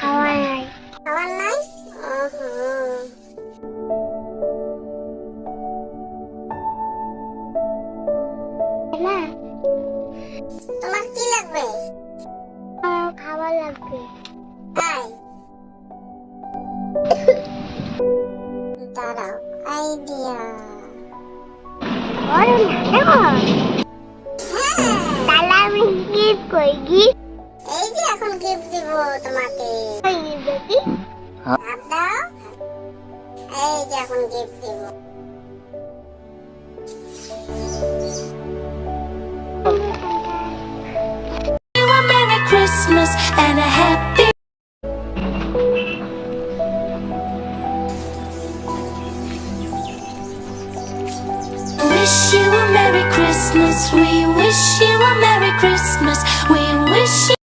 খাওয়া নাই। খাবার নাই? ওহো। না, তোমার কি লাগবে? আমার খাবার লাগবে। তাই? দাঁড়াও, আইডিয়া। বলো না, দেখো। হ্যাঁ, তাহলে আমি গিফট করি, গিফট এই যে এখন গিফট দিব তোমাকে। করি দেখি। হাত দাও। এই যে এখন গিফট দিব। A Merry Christmas and a happy. Wish you a Merry Christmas. We wish you a Merry Christmas. We wish you.